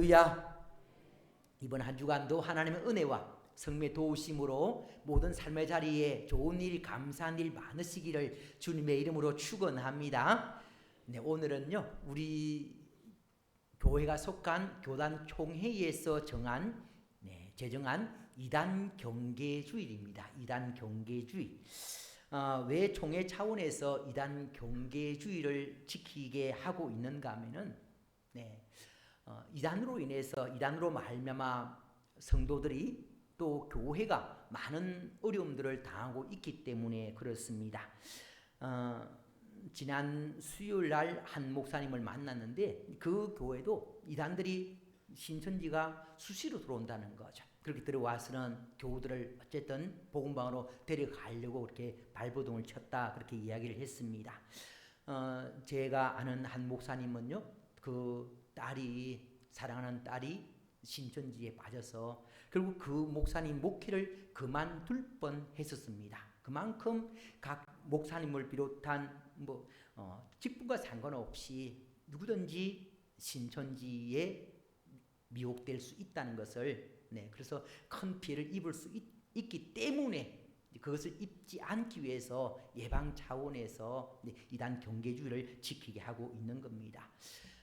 할렐루야. 이번 한 주간도 하나님의 은혜와 성령의 도우심으로 모든 삶의 자리에 좋은 일, 감사한 일 많으시기를 주님의 이름으로 축원합니다. 네, 오늘은요 우리 교회가 속한 교단 총회의에서 제정한 이단 경계주일입니다. 이단 경계주의. 왜 총회 차원에서 이단 경계주의를 지키게 하고 있는가 하면은 이단으로 인해서 이단으로 말미암아 성도들이 또 교회가 많은 어려움들을 당하고 있기 때문에 그렇습니다. 지난 수요일 날 한 목사님을 만났는데 그 교회도 이단들이 신천지가 수시로 들어온다는 거죠. 그렇게 들어와서는 교우들을 어쨌든 복음방으로 데려가려고 그렇게 발버둥을 쳤다 그렇게 이야기를 했습니다. 제가 아는 한 목사님은요 그 사랑하는 딸이 신천지에 빠져서 결국 그 목사님 목회를 그만둘 뻔했었습니다. 그만큼 각 목사님을 비롯한 직분과 상관없이 누구든지 신천지에 미혹될 수 있다는 것을 그래서 큰 피해를 입을 수 있기 때문에 그것을 입지 않기 위해서 예방 차원에서 이단 경계주의를 지키게 하고 있는 겁니다.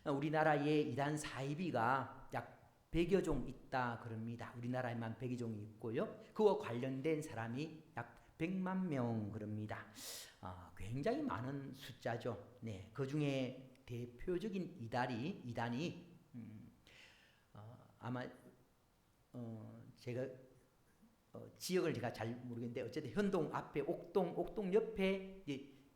우리나라에 이단 사이비가 약 100여 종 있다 그럽니다. 우리나라에만 100여 종이 있고요. 그와 관련된 사람이 약 100만 명 그럽니다. 굉장히 많은 숫자죠. 그 중에 대표적인 이단이 아마 제가 지역을 제가 잘 모르겠는데 어쨌든 현동 앞에 옥동 옆에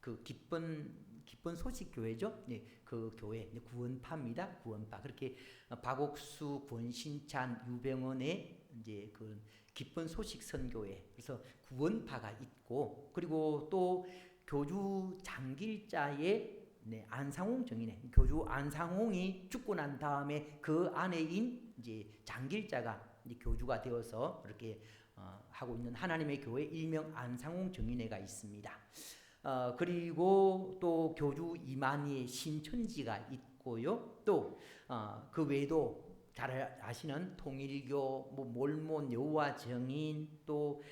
그 기쁜 소식 교회죠. 그 교회 구원파입니다. 구원파. 그렇게 박옥수, 권신찬, 유병원의 이제 그 기쁜 소식 선교회. 그래서 구원파가 있고 그리고 또 교주 장길자의 안상홍 정인회. 교주 안상홍이 죽고 난 다음에 그 아내인 이제 장길자가 이제 교주가 되어서 그렇게 하고 있는 하나님의 교회 일명 안상홍 정인회가 있습니다. 그리고 또 교주 이만희의 신천지가 있고요. 또 그 외에도 잘 아시는 통일교, 몰몬 여호와 정인, 또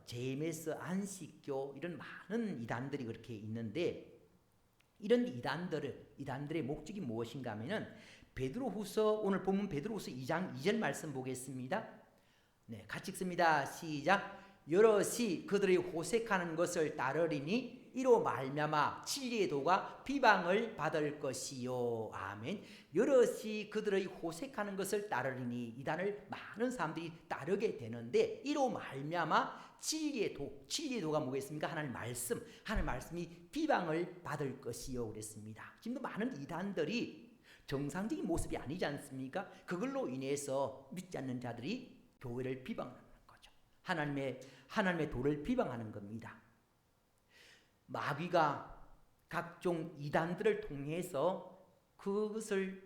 JMS 안식교 이런 많은 이단들이 그렇게 있는데 이런 이단들의 목적이 무엇인가 하면은 베드로후서 오늘 본문 베드로후서 2장 2절 말씀 보겠습니다. 같이 읽습니다. 시작. 여럿이 그들이 호색하는 것을 따르리니 이로 말미암아 진리의 도가 비방을 받을 것이요. 아멘. 여럿이 그들의 호색하는 것을 따르리니 이단을 많은 사람들이 따르게 되는데 이로 말미암아 진리의 도가 뭐겠습니까? 하나님 말씀이 비방을 받을 것이요 그랬습니다. 지금도 많은 이단들이 정상적인 모습이 아니지 않습니까? 그걸로 인해서 믿지 않는 자들이 교회를 비방하는 거죠. 하나님의 도를 비방하는 겁니다. 마귀가 각종 이단들을 통해서 그것을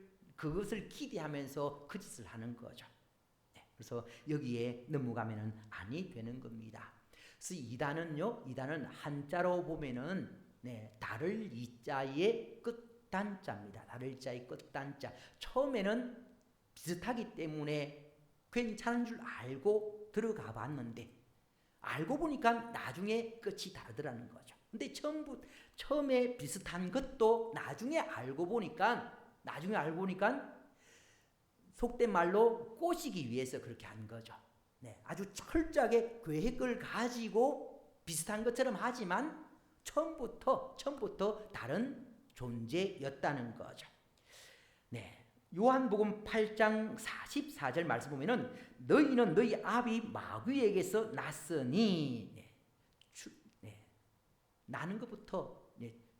기대하면서 그 짓을 하는 거죠. 그래서 여기에 넘어가면은 아니 되는 겁니다. 그래서 이단은 한자로 보면은 달을 이자의 끝단자입니다. 달을 이자의 끝단자. 처음에는 비슷하기 때문에 괜찮은 줄 알고 들어가 봤는데 알고 보니까 나중에 끝이 다르더라는 거죠. 근데 처음에 비슷한 것도 나중에 알고 보니까 속된 말로 꼬시기 위해서 그렇게 한 거죠. 아주 철저하게 계획을 가지고 비슷한 것처럼 하지만 처음부터 다른 존재였다는 거죠. 요한복음 8장 44절 말씀 보면은 너희는 너희 아비 마귀에게서 났으니 나는 것부터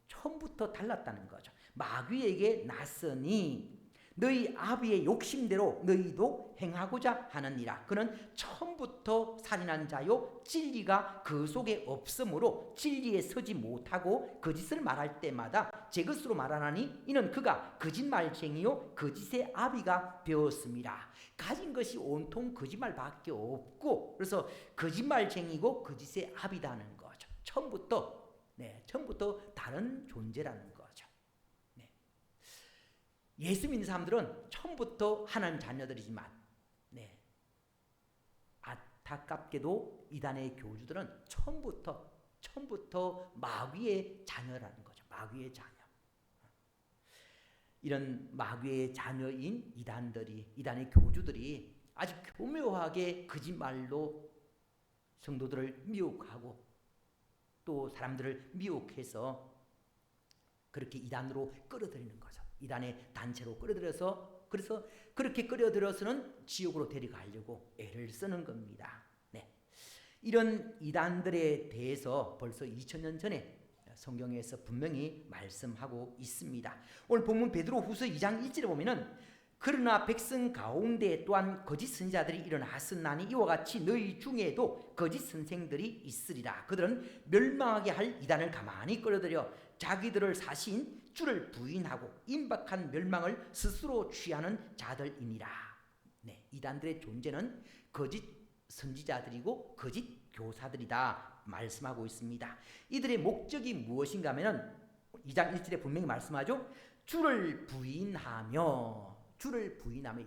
처음부터 달랐다는 거죠. 마귀에게 났으니 너희 아비의 욕심대로 너희도 행하고자 하느니라. 그는 처음부터 살인한 자요 진리가 그 속에 없으므로 진리에 서지 못하고 거짓을 말할 때마다 제 것으로 말하나니 이는 그가 거짓말쟁이요 거짓의 아비가 되었습니다. 가진 것이 온통 거짓말밖에 없고 그래서 거짓말쟁이고 거짓의 아비다는 거죠. 처음부터 다른 존재라는 거죠. 예수 믿는 사람들은 처음부터 하나님 자녀들이지만 네, 안타깝게도 이단의 교주들은 처음부터 마귀의 자녀라는 거죠. 마귀의 자녀. 이런 마귀의 자녀인 이단의 교주들이 아주 교묘하게 거짓말로 성도들을 미혹하고 또 사람들을 미혹해서 그렇게 이단으로 끌어들이는 거죠. 이단의 단체로 끌어들여서 그래서 그렇게 끌어들여서는 지옥으로 데려가려고 애를 쓰는 겁니다. 네. 이런 이단들에 대해서 벌써 2000년 전에 성경에서 분명히 말씀하고 있습니다. 오늘 본문 베드로후서 2장 1절에 보면은 그러나 백성 가운데 또한 거짓 선지자들이 일어났으나니 이와 같이 너희 중에도 거짓 선생들이 있으리라. 그들은 멸망하게 할 이단을 가만히 끌어들여 자기들을 사신 주를 부인하고 임박한 멸망을 스스로 취하는 자들이니라. 네, 이단들의 존재는 거짓 선지자들이고 거짓 교사들이다 말씀하고 있습니다. 이들의 목적이 무엇인가 하면은 2장 1절에 분명히 말씀하죠. 주를 부인하며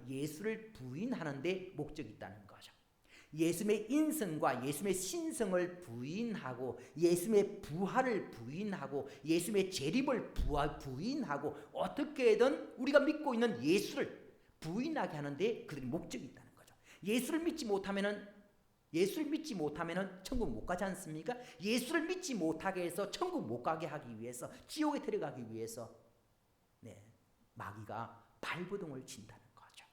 예수를 부인하는 데 목적이 있다는 거죠. 예수님의 인성과 예수님의 신성을 부인하고 예수님의 부활을 부인하고 예수님의 재림을 부인하고 어떻게든 우리가 믿고 있는 예수를 부인하게 하는데 그들의 목적이 있다는 거죠. 예수를 믿지 못하면은 천국 못 가지 않습니까? 예수를 믿지 못하게 해서 천국 못 가게 하기 위해서 지옥에 데려가기 위해서 네, 마귀가 발버둥을 친다는 거죠.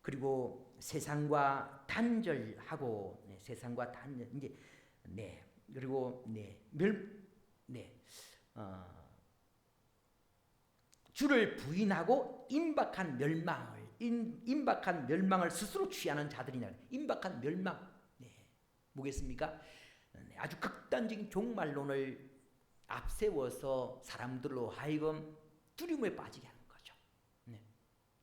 그리고 세상과 단절하고 세상과 단절 이제 그리고 주를 부인하고 임박한 멸망을 스스로 취하는 자들이냐. 임박한 멸망 뭐겠습니까? 아주 극단적인 종말론을 앞세워서 사람들로 하여금 두려움에 빠지게 하는 거죠.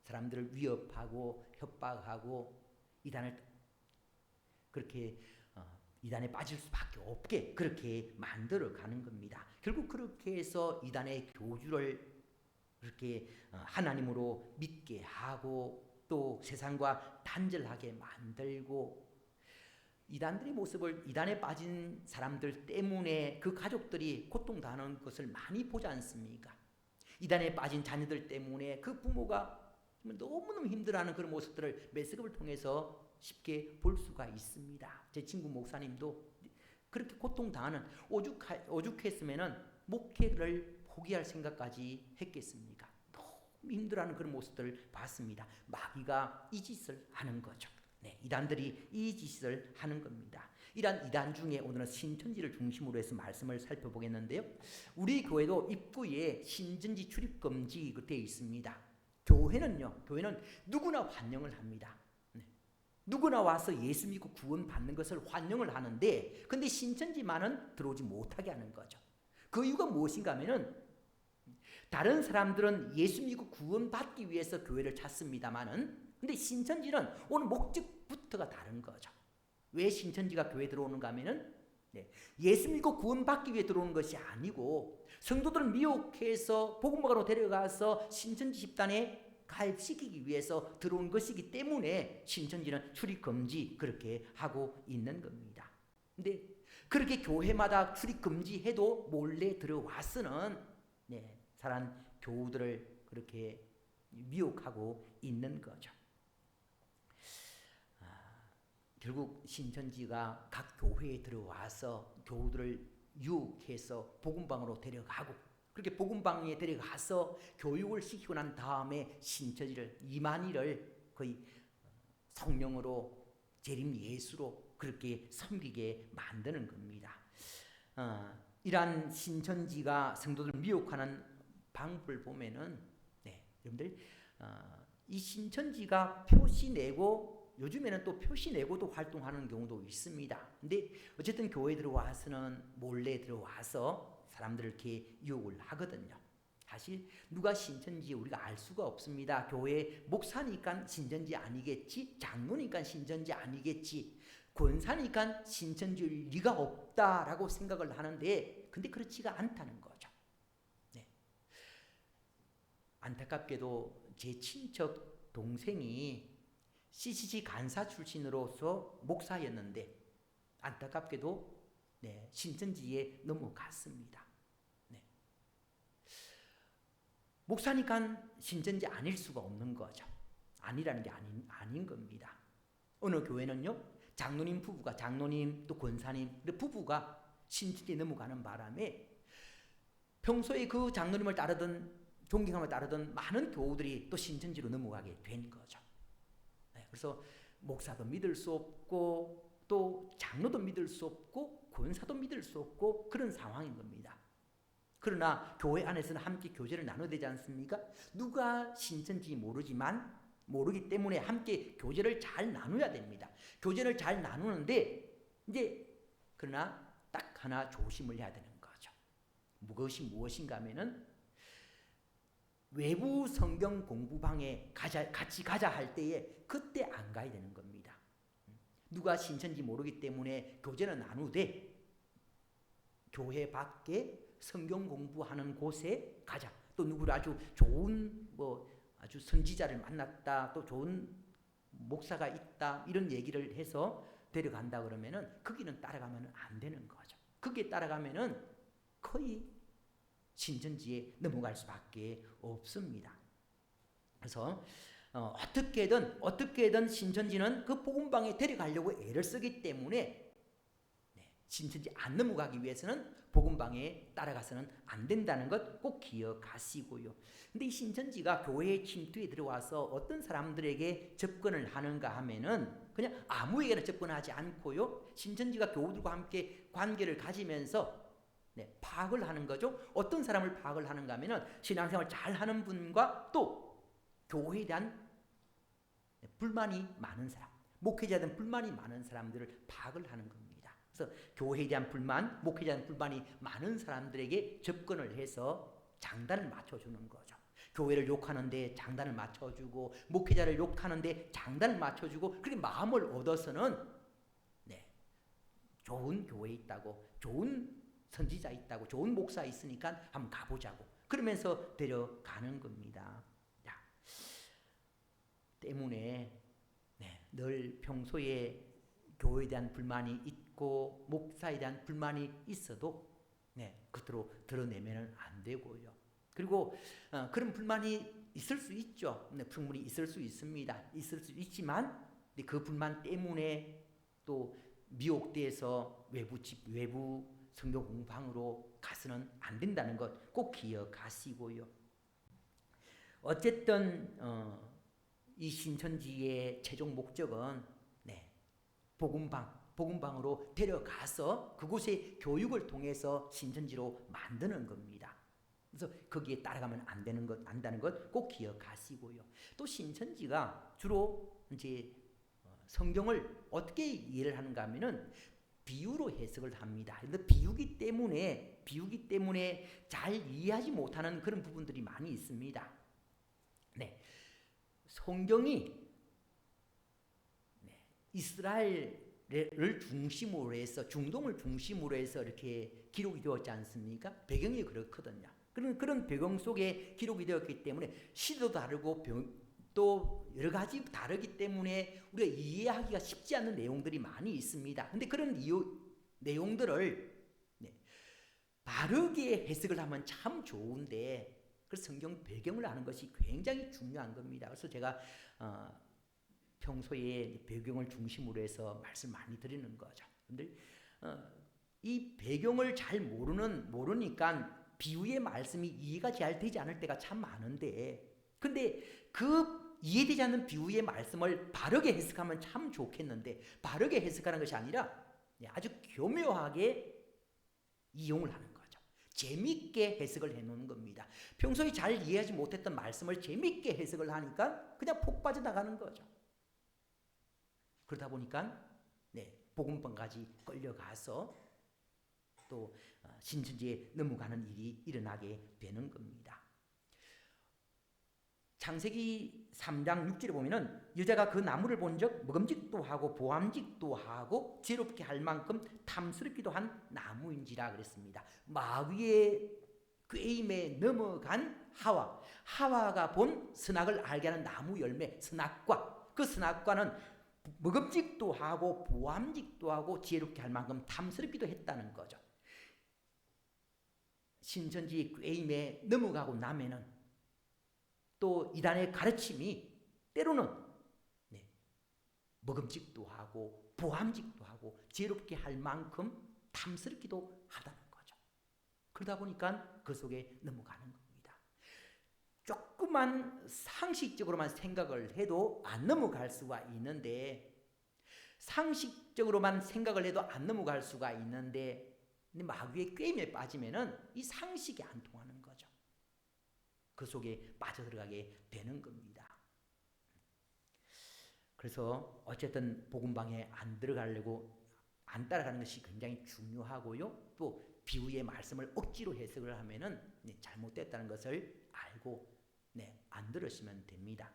사람들을 위협하고 협박하고 이단에 빠질 수밖에 없게 그렇게 만들어 가는 겁니다. 결국 그렇게 해서 이단의 교주를 그렇게 하나님으로 믿게 하고 또 세상과 단절하게 만들고 이단들의 모습을 이단에 빠진 사람들 때문에 그 가족들이 고통당하는 것을 많이 보지 않습니까? 이단에 빠진 자녀들 때문에 그 부모가 너무너무 힘들어하는 그런 모습들을 메시지를 통해서 쉽게 볼 수가 있습니다. 제 친구 목사님도 그렇게 고통당하는 오죽했으면은 목회를 포기할 생각까지 했겠습니까? 너무 힘들어하는 그런 모습들을 봤습니다. 마귀가 이 짓을 하는 거죠. 이단들이 이 짓을 하는 겁니다. 이러한 이단 중에 오늘은 신천지를 중심으로 해서 말씀을 살펴보겠는데요. 우리 교회도 입구에 신천지 출입금지 되어 있습니다. 교회는 누구나 환영을 합니다. 누구나 와서 예수 믿고 구원 받는 것을 환영을 하는데 근데 신천지만은 들어오지 못하게 하는 거죠. 그 이유가 무엇인가 하면은 다른 사람들은 예수 믿고 구원 받기 위해서 교회를 찾습니다만은 근데 신천지는 오늘 목적부터가 다른 거죠. 왜 신천지가 교회에 들어오는가 하면은 예수 믿고 구원 받기 위해 들어오는 것이 아니고 성도들을 미혹해서 복음으로 데려가서 신천지 집단에 가입시키기 위해서 들어온 것이기 때문에 신천지는 출입 금지 그렇게 하고 있는 겁니다. 근데 그렇게 교회마다 출입 금지해도 몰래 들어와서는 사람 교우들을 그렇게 미혹하고 있는 거죠. 결국 신천지가 각 교회에 들어와서 교우들을 유혹해서 복음방으로 데려가고 그렇게 복음방에 데려가서 교육을 시키고 난 다음에 신천지를 이만희를 거의 성령으로 재림 예수로 그렇게 섬기게 만드는 겁니다. 이러한 신천지가 성도들을 미혹하는 방법을 보면은 여러분들 이 신천지가 표시 내고 요즘에는 또 표시 내고도 활동하는 경우도 있습니다. 근데 어쨌든 교회에 들어와서는 몰래 들어와서 사람들을 이렇게 유혹을 하거든요. 사실 누가 신천지 우리가 알 수가 없습니다. 교회 목사니까 신천지 아니겠지, 장로니까 신천지 아니겠지, 권사니까 신천지일 리가 없다라고 생각을 하는데 근데 그렇지가 않다는 거죠. 안타깝게도 제 친척 동생이 CCC 간사 출신으로서 목사였는데 안타깝게도 신천지에 넘어갔습니다. 목사니까 신천지 아닐 수가 없는 거죠. 아니라는 게 아닌 겁니다. 어느 교회는요, 장로님 부부가, 장로님 또 권사님 부부가 신천지에 넘어가는 바람에 평소에 그 장로님을 따르던, 존경함을 따르던 많은 교우들이 또 신천지로 넘어가게 된 거죠. 그래서 목사도 믿을 수 없고 또 장로도 믿을 수 없고 권사도 믿을 수 없고 그런 상황인 겁니다. 그러나 교회 안에서는 함께 교제를 나눠야 되지 않습니까? 누가 신천지 모르기 때문에 함께 교제를 잘 나눠야 됩니다. 교제를 잘 나누는데 그러나 딱 하나 조심을 해야 되는 거죠. 그것이 무엇인가 하면은 외부 성경 공부방에 같이 가자 할 때에 그때 안 가야 되는 겁니다. 누가 신천지 모르기 때문에 교제는 나누되 교회 밖에 성경 공부하는 곳에 가자. 또 누구를 아주 좋은 아주 선지자를 만났다. 또 좋은 목사가 있다. 이런 얘기를 해서 데려간다 그러면은 거기는 따라가면 안 되는 거죠. 거기에 따라가면은 거의 신천지에 넘어갈 수밖에 없습니다. 그래서 어떻게든 신천지는 그 복음방에 데려가려고 애를 쓰기 때문에 신천지 안 넘어가기 위해서는 복음방에 따라가서는 안 된다는 것 꼭 기억하시고요. 근데 이 신천지가 교회의 침투에 들어와서 어떤 사람들에게 접근을 하는가 하면은 그냥 아무에게나 접근하지 않고요. 신천지가 교우들과 함께 관계를 가지면서 파악을 하는 거죠. 어떤 사람을 파악을 하는가 하면은 신앙생활 잘하는 분과 또 교회에 대한 불만이 많은 사람, 목회자에 대한 불만이 많은 사람들을 파악을 하는 겁니다. 그래서 교회에 대한 불만, 목회자에 대한 불만이 많은 사람들에게 접근을 해서 장단을 맞춰주는 거죠. 교회를 욕하는데 장단을 맞춰주고 목회자를 욕하는데 장단을 맞춰주고 그렇게 마음을 얻어서는 좋은 교회 있다고, 좋은 선지자 있다고, 좋은 목사 있으니까 한번 가보자고 그러면서 데려가는 겁니다. 때문에 늘 평소에 교회에 대한 불만이 있고 목사에 대한 불만이 있어도 겉으로 드러내면 안 되고요. 그리고 그런 불만이 있을 수 있죠. 충분히 있을 수 있습니다. 있을 수 있지만 그 불만 때문에 또 미혹돼서 외부 성경 공부방으로 가서는 안 된다는 것 꼭 기억하시고요. 어쨌든 이 신천지의 최종 목적은 복음방으로 데려가서 그곳의 교육을 통해서 신천지로 만드는 겁니다. 그래서 거기에 따라가면 안다는 것 꼭 기억하시고요. 또 신천지가 주로 이제 성경을 어떻게 이해를 하는가 하면은 비유로 해석을 합니다. 그런데 비유기 때문에 잘 이해하지 못하는 그런 부분들이 많이 있습니다. 성경이 이스라엘을 중심으로 해서 중동을 중심으로 해서 이렇게 기록이 되었지 않습니까? 배경이 그렇거든요. 그런 배경 속에 기록이 되었기 때문에 시도 다르고 또 여러 가지 다르기 때문에 우리가 이해하기가 쉽지 않은 내용들이 많이 있습니다. 근데 그런 내용들을 바르게 해석을 하면 참 좋은데 그 성경 배경을 아는 것이 굉장히 중요한 겁니다. 그래서 제가 평소에 배경을 중심으로 해서 말씀 많이 드리는 거죠. 근데 이 배경을 잘 모르니까 비유의 말씀이 이해가 잘 되지 않을 때가 참 많은데, 근데 그 이해되지 않는 비유의 말씀을 바르게 해석하면 참 좋겠는데 바르게 해석하는 것이 아니라 아주 교묘하게 이용을 하는 거죠. 재밌게 해석을 해놓는 겁니다. 평소에 잘 이해하지 못했던 말씀을 재밌게 해석을 하니까 그냥 폭 빠져나가는 거죠. 그러다 보니까 복음방까지 끌려가서 또 신천지에 넘어가는 일이 일어나게 되는 겁니다. 창세기 3장 6절에 보면은 여자가 그 나무를 본즉 먹음직도 하고 보암직도 하고 지혜롭게 할 만큼 탐스럽기도 한 나무인지라 그랬습니다. 마귀의 꾀임에 넘어간 하와가 본 선악을 알게 하는 나무 열매 선악과, 그 선악과는 먹음직도 하고 보암직도 하고 지혜롭게 할 만큼 탐스럽기도 했다는 거죠. 신천지 꾀임에 넘어가고 나면은 또 이단의 가르침이 때로는 먹음직도 하고 보암직도 하고 지혜롭게 할 만큼 탐스럽기도 하다는 거죠. 그러다 보니까 그 속에 넘어가는 겁니다. 조그만 상식적으로만 생각을 해도 안 넘어갈 수가 있는데, 상식적으로만 생각을 해도 안 넘어갈 수가 있는데 마귀의 꾀임에 빠지면은 이 상식이 안 통하는 거죠. 그 속에 빠져들어가게 되는 겁니다. 그래서 어쨌든 복음방에 안 들어가려고 안 따라가는 것이 굉장히 중요하고요. 또 비유의 말씀을 억지로 해석을 하면은 잘못됐다는 것을 알고 안 들으시면 됩니다.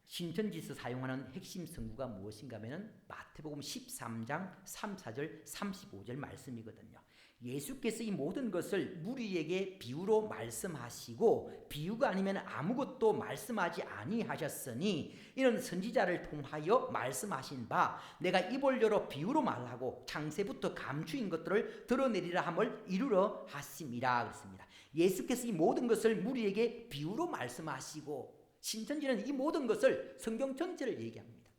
신천지에서 사용하는 핵심 성구가 무엇인가 하면은 마태복음 13장 3, 4절, 35절 말씀이거든요. 예수께서 이 모든 것을 무리에게 비유로 말씀하시고 비유가 아니면 아무것도 말씀하지 아니하셨으니 이는 선지자를 통하여 말씀하신 바 내가 입을 열어 비유로 말하고 창세부터 감추인 것들을 드러내리라 함을 이루려 하심이라 그랬습니다. 예수께서 이 모든 것을 무리에게 비유로 말씀하시고, 신천지는 이 모든 것을 성경 전체를 얘기합니다.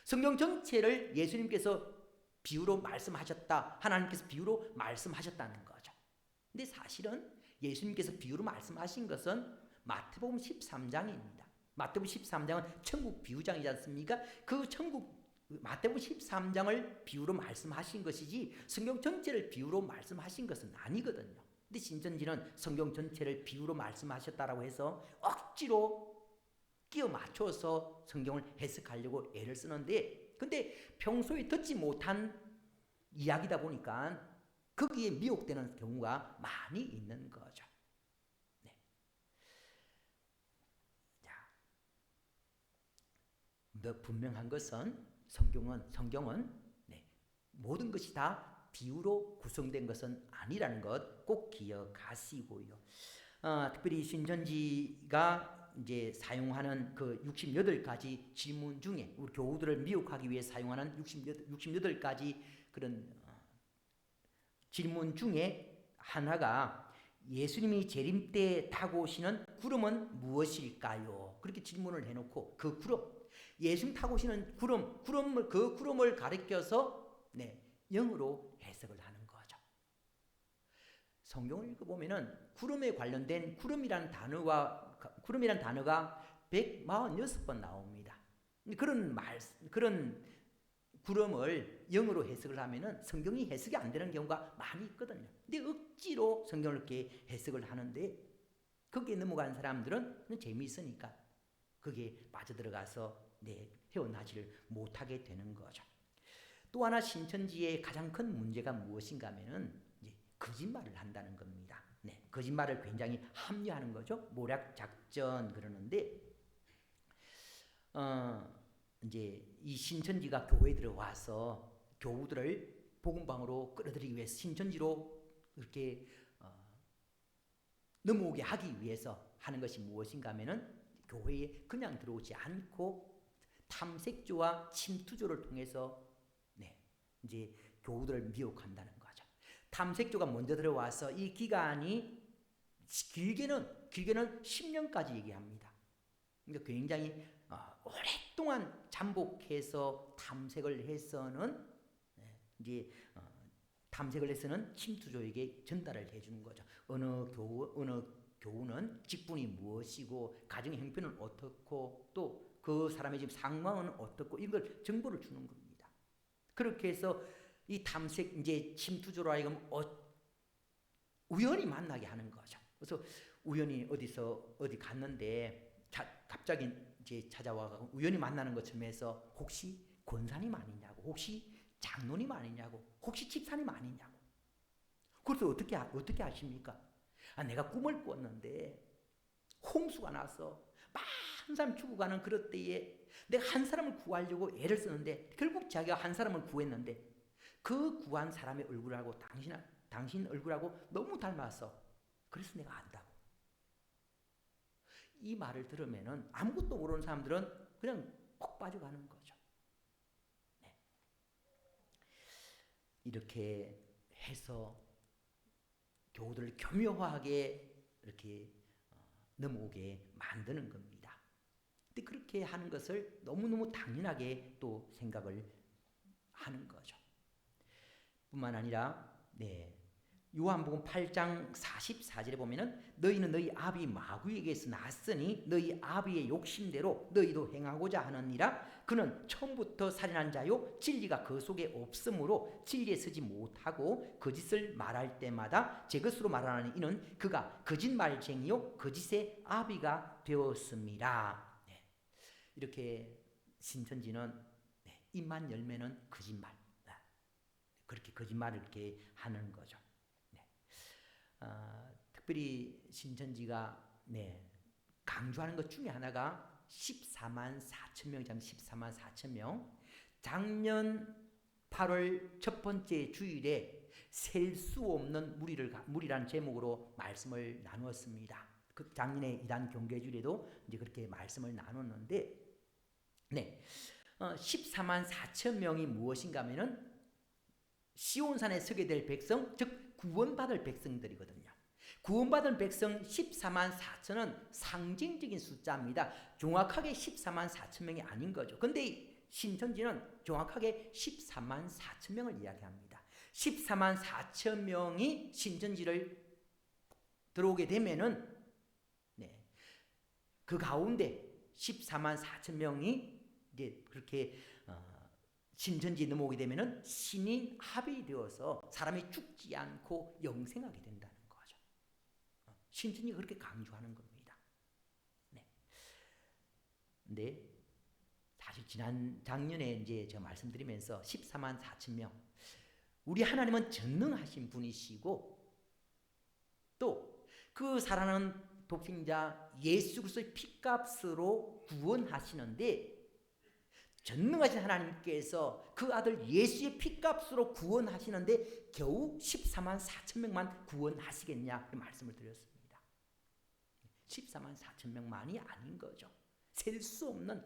성경 전체를 예수님께서 비유로 말씀하셨다, 하나님께서 비유로 말씀하셨다는 거죠. 근데 사실은 예수님께서 비유로 말씀하신 것은 마태복음 13장입니다. 마태복음 13장은 천국 비유장이지 않습니까? 그 마태복음 13장을 비유로 말씀하신 것이지 성경 전체를 비유로 말씀하신 것은 아니거든요. 근데 신천지는 성경 전체를 비유로 말씀하셨다라고 해서 억지로 끼워 맞춰서 성경을 해석하려고 애를 쓰는데, 근데 평소에 듣지 못한 이야기다 보니까 거기에 미혹되는 경우가 많이 있는 거죠. 분명한 것은 성경은 모든 것이 다 비유로 구성된 것은 아니라는 것 꼭 기억하시고요. 특별히 신천지가 이제 사용하는 그 68가지 질문 중에 우리 교우들을 미혹하기 위해 사용하는 68가지 그런 질문 중에 하나가 예수님이 재림 때 타고 오시는 구름은 무엇일까요? 그렇게 질문을 해놓고 그 구름, 예수님 타고 오시는 그 구름을 가리켜서 영어로 해석을 하는 거죠. 성경을 읽어보면은 구름에 관련된 구름이라는 단어가 146번 나옵니다. 그런 구름을 영어로 해석을 하면은 성경이 해석이 안 되는 경우가 많이 있거든요. 근데 억지로 성경을 이렇게 해석을 하는데 거기에 넘어간 사람들은 재미있으니까 거기에 빠져들어가서 헤어나지를 못하게 되는 거죠. 또 하나 신천지의 가장 큰 문제가 무엇인가 하면은 거짓말을 한다는 겁니다. 거짓말을 굉장히 합리화하는 거죠. 모략 작전 그러는데 이제 이 신천지가 교회에 들어와서 교우들을 복음방으로 끌어들이기 위해서 신천지로 이렇게 넘어오게 하기 위해서 하는 것이 무엇인가 하면은 교회에 그냥 들어오지 않고 탐색조와 침투조를 통해서 이제 교우들을 미혹한다는 거죠. 탐색조가 먼저 들어와서 이 기간이 길게는 10년까지 얘기합니다. 그러니까 굉장히 오랫동안 잠복해서 탐색을 해서는 탐색을 해서는 침투조에게 전달을 해주는 거죠. 어느 교우는 직분이 무엇이고 가정의 형편은 어떻고 또 그 사람의 지금 상황은 어떻고 이걸 정보를 주는 겁니다. 그렇게 해서 이 탐색 침투조로 하여금 우연히 만나게 하는 거죠. 그래서 우연히 어디 갔는데 갑자기 이제 찾아와 우연히 만나는 것처럼 해서 혹시 권사님 아니냐고, 혹시 장로님 아니냐고, 혹시 집사님 아니냐고. 그래서 어떻게 아십니까? 내가 꿈을 꿨는데 홍수가 나서 많은 사람 죽어가는 그럴 때에 내가 한 사람을 구하려고 애를 쓰는데 결국 자기가 한 사람을 구했는데 그 구한 사람의 얼굴을 알고 당신 얼굴하고 너무 닮았어. 그래서 내가 안다고. 이 말을 들으면은 아무것도 모르는 사람들은 그냥 콕 빠져가는 거죠. 네. 이렇게 해서 교우들을 교묘하게 이렇게 넘어오게 만드는 겁니다. 근데 그렇게 하는 것을 너무너무 당연하게 또 생각을 하는 거죠. 뿐만 아니라 요한복음 8장 44절에 보면은 너희는 너희 아비 마귀에게서 났으니 너희 아비의 욕심대로 너희도 행하고자 하느니라. 그는 처음부터 살인한 자요 진리가 그 속에 없으므로 진리에 서지 못하고 거짓을 말할 때마다 제 것으로 말하는 이는 그가 거짓말쟁이요 거짓의 아비가 되었습니다. 이렇게 신천지는 입만 열면은 거짓말, 그렇게 거짓말을 이렇게 하는 거죠. 특별히 신천지가 강조하는 것 중에 하나가 14만 4천 명이잖아요. 14만 4천 명. 작년 8월 첫 번째 주일에 셀 수 없는 무리라는 제목으로 말씀을 나누었습니다. 그 작년에 이단 경계주일에도 이제 그렇게 말씀을 나눴는데, 14만 4천 명이 무엇인가 하면은 시온산에 서게 될 백성, 즉 구원받을 백성들이거든요. 구원받은 백성 14만 4천은 상징적인 숫자입니다. 정확하게 14만 4천 명이 아닌 거죠. 근데 신천지는 정확하게 14만 4천 명을 이야기합니다. 14만 4천 명이 신천지를 들어오게 되면은 그 가운데 14만 4천 명이 이제 그렇게 신천지에 넘어오게 되면은 신인 합이 되어서 사람이 죽지 않고 영생하게 된다는 거죠. 신천지가 그렇게 강조하는 겁니다. 근데 사실 지난 작년에 이제 제가 말씀드리면서 14만 4천 명, 우리 하나님은 전능하신 분이시고 또 그 살아나는 독생자 예수 그리스도의 피값으로 구원하시는데, 전능하신 하나님께서 그 아들 예수의 피값으로 구원하시는데 겨우 14만 4천 명만 구원하시겠냐 말씀을 드렸습니다. 14만 4천 명만이 아닌 거죠. 셀 수 없는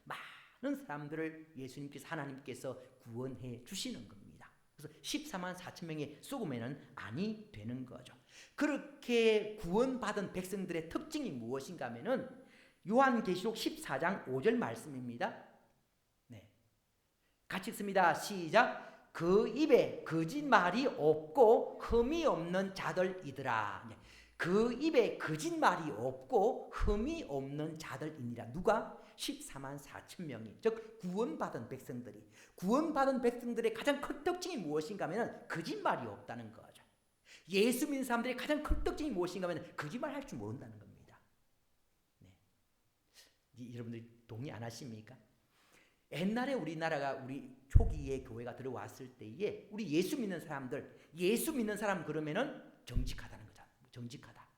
많은 사람들을 예수님께서 하나님께서 구원해 주시는 겁니다. 그래서 14만 4천 명이 쏘고면은 아니 되는 거죠. 그렇게 구원받은 백성들의 특징이 무엇인가 하면은 요한계시록 14장 5절 말씀입니다. 같이 읽습니다. 시작. 그 입에 거짓말이 없고 흠이 없는 자들이더라. 그 입에 거짓말이 없고 흠이 없는 자들이니라. 누가? 14만 4천 명이, 즉 구원받은 백성들이. 구원받은 백성들의 가장 큰 특징이 무엇인가 하면 거짓말이 없다는 거죠. 예수 믿는 사람들의 가장 큰 특징이 무엇인가 하면 거짓말 할 줄 모른다는 겁니다. 여러분들 동의 안 하십니까? 옛날에 우리나라가 우리 초기에 교회가 들어왔을 때에 우리 예수 믿는 사람 그러면은 정직하다는 거잖아요. 정직하다.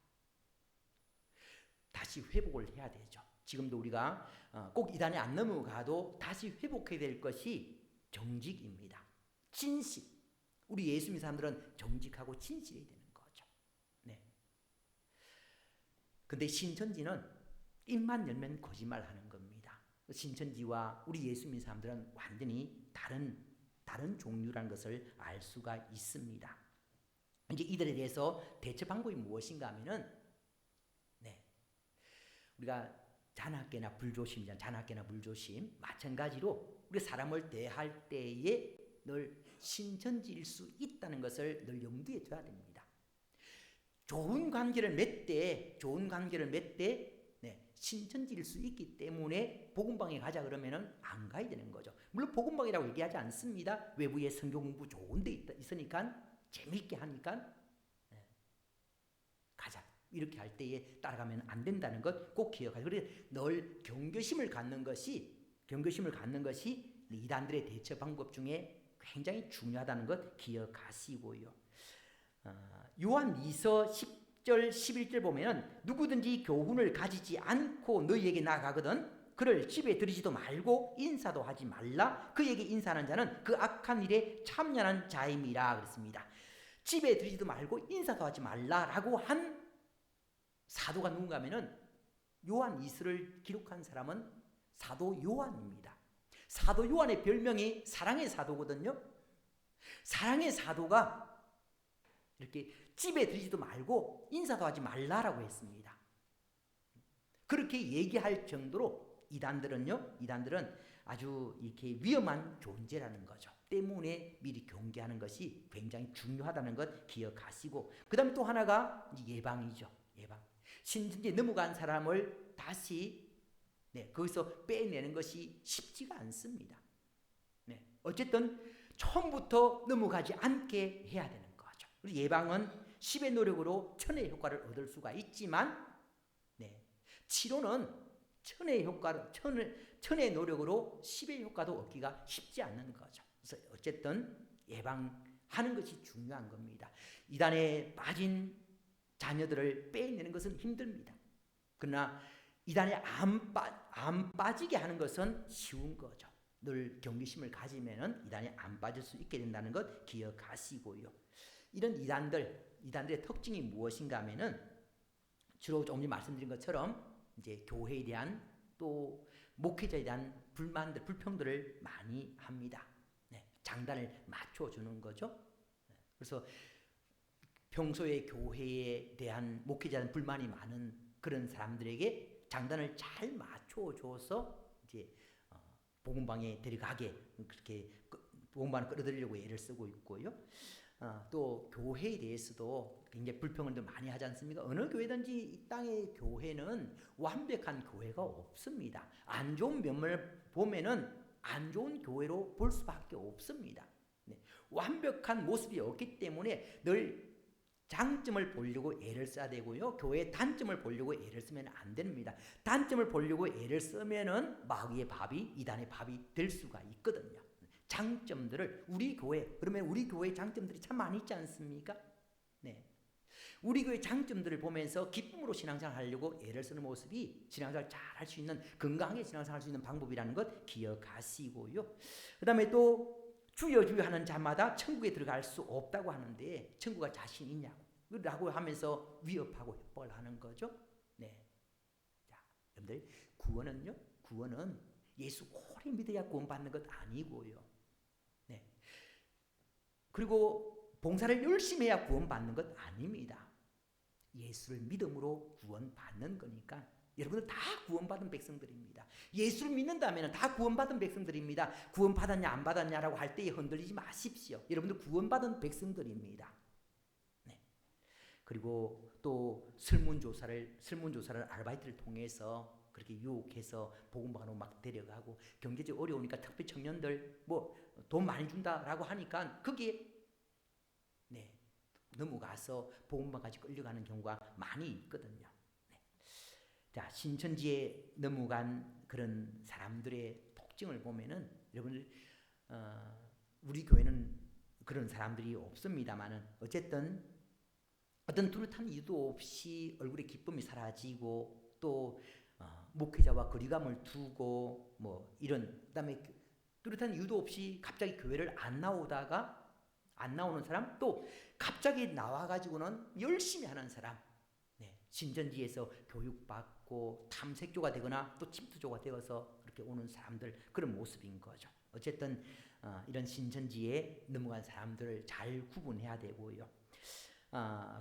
다시 회복을 해야 되죠. 지금도 우리가 꼭 이단에 안 넘어가도 다시 회복해야 될 것이 정직입니다. 진실. 우리 예수 믿는 사람들은 정직하고 진실해야 되는 거죠. 근데 신천지는 입만 열면 거짓말하는 겁니다. 신천지와 우리 예수 믿는 사람들은 완전히 다른 종류라는 것을 알 수가 있습니다. 이제 이들에 대해서 대처 방법이 무엇인가 하면은 우리가 잔악계나 불조심 마찬가지로 우리 사람을 대할 때에 늘 신천지일 수 있다는 것을 늘 염두에 둬야 됩니다. 좋은 관계를 맺되 신천지일 수 있기 때문에 복음방에 가자 그러면은 안 가야 되는 거죠. 물론 복음방이라고 얘기하지 않습니다. 외부에 성경 공부 좋은 데 있으니까 재미있게 하니까 가자. 이렇게 할 때에 따라가면 안 된다는 것 꼭 기억하세요. 그래서 늘 경계심을 갖는 것이 이단들의 대처 방법 중에 굉장히 중요하다는 것 기억하시고요. 요한 2서 10절 11절 보면 누구든지 교훈을 가지지 않고 너희에게 나아가거든 그를 집에 들이지도 말고 인사도 하지 말라. 그에게 인사하는 자는 그 악한 일에 참여하는 자임이라 그랬습니다. 집에 들이지도 말고 인사도 하지 말라라고 한 사도가 누군가 하면은 요한 이서를 기록한 사람은 사도 요한입니다. 사도 요한의 별명이 사랑의 사도거든요. 사랑의 사도가 이렇게 집에 들이지도 말고 인사도 하지 말라라고 했습니다. 그렇게 얘기할 정도로 이단들은 아주 이렇게 위험한 존재라는 거죠. 때문에 미리 경계하는 것이 굉장히 중요하다는 것 기억하시고, 그 다음에 또 하나가 예방이죠. 예방. 신천지에 넘어간 사람을 다시 거기서 빼내는 것이 쉽지가 않습니다. 어쨌든 처음부터 넘어가지 않게 해야 되는 거죠. 예방은 10의 노력으로 1000의 효과를 얻을 수가 있지만, 치료는 1000의 노력으로 10의 효과도 얻기가 쉽지 않는 거죠. 그래서 어쨌든 예방하는 것이 중요한 겁니다. 이단에 빠진 자녀들을 빼내는 것은 힘듭니다. 그러나 이단에 안 빠지게 하는 것은 쉬운 거죠. 늘 경계심을 가지면은 이단에 안 빠질 수 있게 된다는 것 기억하시고요. 이런 이단들의 특징이 무엇인가 하면은 주로 조금 전에 말씀드린 것처럼 이제 교회에 대한 또 목회자에 대한 불만들, 불평들을 많이 합니다. 장단을 맞춰주는 거죠. 그래서 평소에 교회에 대한 목회자에 대한 불만이 많은 그런 사람들에게 장단을 잘 맞춰줘서 이제 복음방에 데려가게 그렇게 복음방을 끌어들이려고 애를 쓰고 있고요. 또 교회에 대해서도 굉장히 불평을 많이 하지 않습니까? 어느 교회든지 이 땅의 교회는 완벽한 교회가 없습니다. 안 좋은 면을 보면은 안 좋은 교회로 볼 수밖에 없습니다. 완벽한 모습이 없기 때문에 늘 장점을 보려고 애를 써야 되고요. 교회의 단점을 보려고 애를 쓰면 안 됩니다. 단점을 보려고 애를 쓰면은 마귀의 밥이 이단의 밥이 될 수가 있거든요. 장점들을 그러면 우리 교회의 장점들이 참 많이 있지 않습니까? 우리 교회 장점들을 보면서 기쁨으로 신앙생활 하려고 애를 쓰는 모습이 신앙생활 잘 할 수 있는, 건강하게 신앙생활 할 수 있는 방법이라는 것 기억하시고요. 그 다음에 또 주여 주여 하는 자마다 천국에 들어갈 수 없다고 하는데 천국에 자신 있냐고 라고 하면서 위협하고 협박을 하는 거죠. 자, 여러분들 구원은 예수 오래 믿어야 구원받는 것 아니고요. 그리고 봉사를 열심히 해야 구원받는 것 아닙니다. 예수를 믿음으로 구원받는 거니까 여러분들 다 구원받은 백성들입니다. 예수를 믿는다면 다 구원받은 백성들입니다. 구원받았냐 안 받았냐라고 할 때에 흔들리지 마십시오. 여러분들 구원받은 백성들입니다. 그리고 또 설문조사를 아르바이트를 통해서 그렇게 유혹해서 복음방으로 막 데려가고, 경제적 어려우니까 특히 청년들 돈 많이 준다라고 하니까 거기에 넘어가서 복음방까지 끌려가는 경우가 많이 있거든요. 자, 신천지에 넘어간 그런 사람들의 특징을 보면은 여러분들 우리 교회는 그런 사람들이 없습니다만은 어쨌든 어떤 뚜렷한 이유도 없이 얼굴에 기쁨이 사라지고 또 목회자와 거리감을 두고 그다음에 뚜렷한 이유도 없이 갑자기 교회를 안 나오는 사람, 또 갑자기 나와가지고는 열심히 하는 사람, 신천지에서 교육받고 탐색조가 되거나 또 침투조가 되어서 그렇게 오는 사람들, 그런 모습인 거죠. 어쨌든 이런 신천지에 넘어간 사람들을 잘 구분해야 되고요.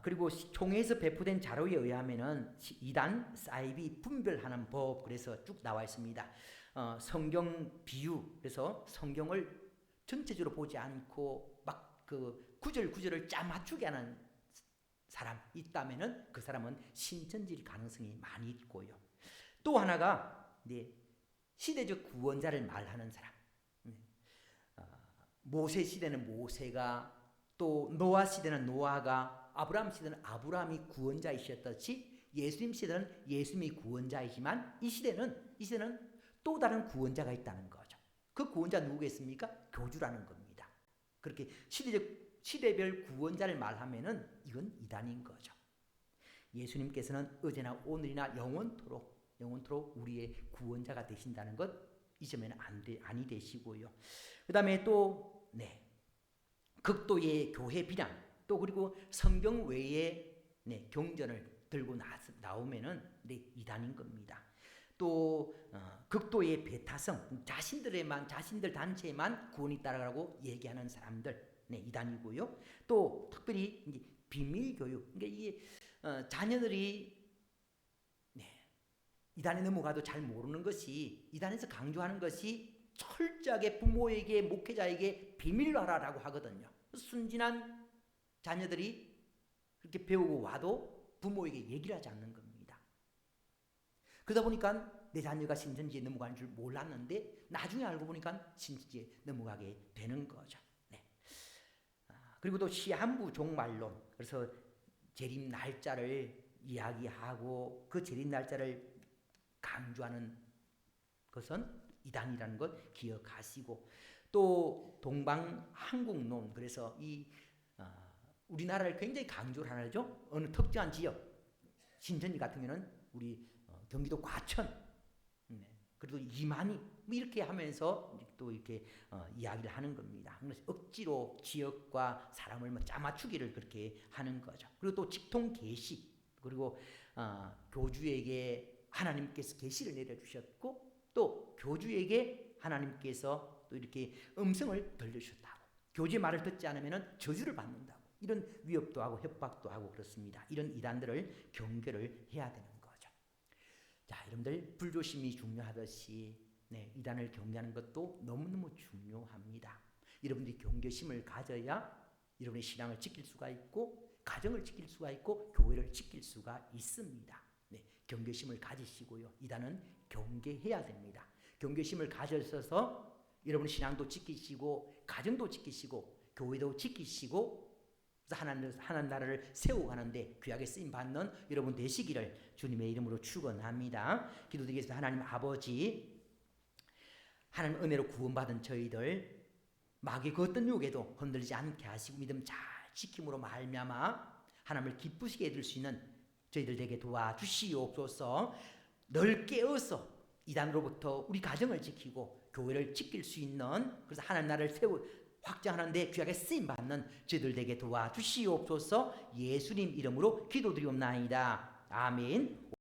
그리고 총회에서 배포된 자료에 의하면은 이단 사이비 분별하는 법, 그래서 쭉 나와 있습니다. 성경 비유, 그래서 성경을 전체적으로 보지 않고 막 그 구절구절을 짜맞추게 하는 사람 있다면은 그 사람은 신천지일 가능성이 많이 있고요. 또 하나가 시대적 구원자를 말하는 사람. 모세 시대는 모세가, 또 노아 시대는 노아가, 아브라함 시대는 아브라함이 구원자이셨듯이 예수님 시대는 예수님이 구원자이지만 이 시대는 또 다른 구원자가 있다는 거죠. 그 구원자 누구겠습니까? 교주라는 겁니다. 그렇게 시대별 구원자를 말하면은 이건 이단인 거죠. 예수님께서는 어제나 오늘이나 영원토록 영원토록 우리의 구원자가 되신다는 것 잊으면 아니 되시고요. 그 다음에 또 극도의 교회 비난, 또 그리고 성경 외에 경전을 들고 나오면은 이단인 겁니다. 또 극도의 배타성, 자신들 단체에만 구원이 따라가고 얘기하는 사람들, 이단이고요. 또 특별히 이제 비밀 교육, 그러니까 이 자녀들이 이단에 넘어가도 잘 모르는 것이, 이단에서 강조하는 것이 철저하게 부모에게, 목회자에게 비밀로 하라라고 하거든요. 순진한 자녀들이 그렇게 배우고 와도 부모에게 얘기를 하지 않는 겁니다. 그러다 보니까 내 자녀가 신천지에 넘어가는 줄 몰랐는데 나중에 알고 보니까 신천지에 넘어가게 되는 거죠. 그리고 또 시한부 종말론, 그래서 재림 날짜를 이야기하고 그 재림 날짜를 강조하는 것은 이단이라는 것 기억하시고, 또 동방한국론, 그래서 이 우리나라를 굉장히 강조를 하죠. 어느 특정한 지역, 신천지 같은 경우는 우리 경기도 과천, 그리고 이만희 뭐 이렇게 하면서 또 이렇게 이야기를 하는 겁니다. 그래서 억지로 지역과 사람을 짜맞추기를 그렇게 하는 거죠. 그리고 또 직통 계시, 그리고 교주에게 하나님께서 계시를 내려주셨고, 또 교주에게 하나님께서 또 이렇게 음성을 들려주셨다고, 교주의 말을 듣지 않으면 저주를 받는다고, 이런 위협도 하고 협박도 하고 그렇습니다. 이런 이단들을 경계를 해야 되는 거죠. 자, 여러분들 불조심이 중요하듯이 이단을 경계하는 것도 너무너무 중요합니다. 여러분들이 경계심을 가져야 여러분의 신앙을 지킬 수가 있고, 가정을 지킬 수가 있고, 교회를 지킬 수가 있습니다. 경계심을 가지시고요. 이단은 경계해야 됩니다. 경계심을 가져서 여러분의 신앙도 지키시고, 가정도 지키시고, 교회도 지키시고, 하나님 나라를 세워가는데 귀하게 쓰임 받는 여러분 되시기를 주님의 이름으로 축원합니다. 기도드리겠습니다. 하나님 아버지, 하나님 은혜로 구원받은 저희들 마귀의 그 어떤 유혹에도 흔들리지 않게 하시고 믿음 잘 지킴으로 말미암아 하나님을 기쁘시게 해줄 수 있는 저희들 되게 도와주시옵소서. 널 깨어서 이단으로부터 우리 가정을 지키고 교회를 지킬 수 있는, 그래서 하나님 나라를 확장하는데 귀하게 쓰임받는 저희들 되게 도와주시옵소서. 예수님 이름으로 기도드리옵나이다. 아멘.